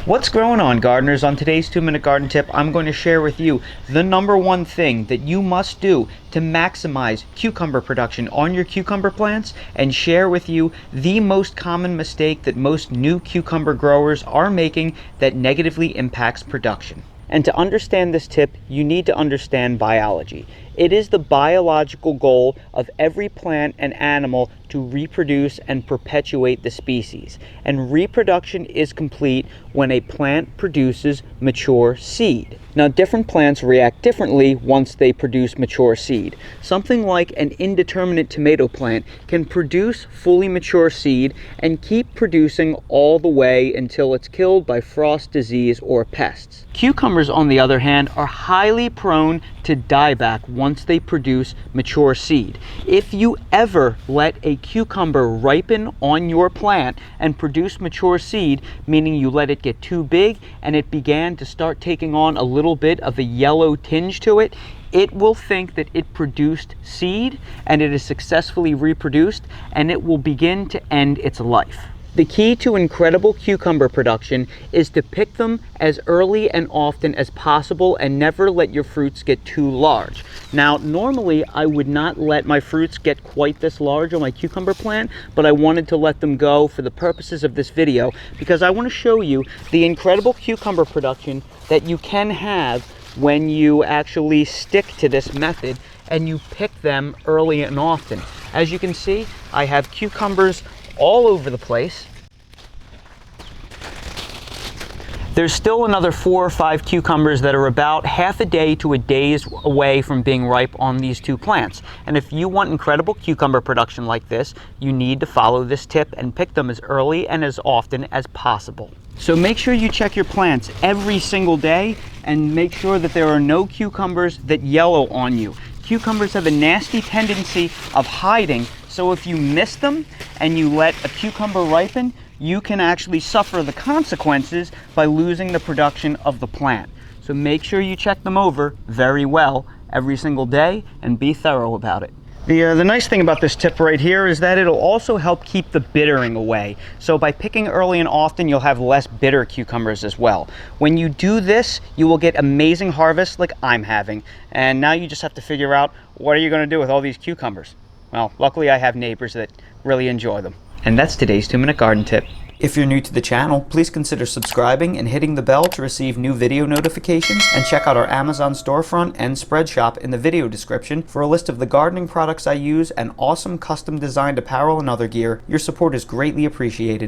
What's growing on, gardeners? On today's 2-minute garden tip, I'm going to share with you the number one thing that you must do to maximize cucumber production on your cucumber plants, and share with you the most common mistake that most new cucumber growers are making that negatively impacts production. And to understand this tip, you need to understand biology. It is the biological goal of every plant and animal to reproduce and perpetuate the species. And reproduction is complete when a plant produces mature seed. Now, different plants react differently once they produce mature seed. Something like an indeterminate tomato plant can produce fully mature seed and keep producing all the way until it's killed by frost disease or pests. Cucumbers, on the other hand, are highly prone to dieback once they produce mature seed. If you ever let a cucumber ripen on your plant and produce mature seed, meaning you let it get too big and it began to start taking on a little bit of a yellow tinge to it, it will think that it produced seed and it is successfully reproduced, and it will begin to end its life. The key to incredible cucumber production is to pick them as early and often as possible and never let your fruits get too large. Now, normally I would not let my fruits get quite this large on my cucumber plant, but I wanted to let them go for the purposes of this video because I want to show you the incredible cucumber production that you can have when you actually stick to this method and you pick them early and often. As you can see, I have cucumbers all over the place. There's still another 4 or 5 cucumbers that are about half a day to a day's away from being ripe on these 2 plants. And if you want incredible cucumber production like this, you need to follow this tip and pick them as early and as often as possible. So make sure you check your plants every single day and make sure that there are no cucumbers that yellow on you. Cucumbers have a nasty tendency of hiding, so if you miss them and you let a cucumber ripen, you can actually suffer the consequences by losing the production of the plant. So make sure you check them over very well every single day and be thorough about it. The nice thing about this tip right here is that it'll also help keep the bittering away. So by picking early and often, you'll have less bitter cucumbers as well. When you do this, you will get amazing harvests like I'm having. And now you just have to figure out, what are you going to do with all these cucumbers? Well, luckily I have neighbors that really enjoy them. And that's today's 2-minute garden tip. If you're new to the channel, please consider subscribing and hitting the bell to receive new video notifications, and check out our Amazon storefront and spread shop in the video description for a list of the gardening products I use and awesome custom designed apparel and other gear. Your support is greatly appreciated.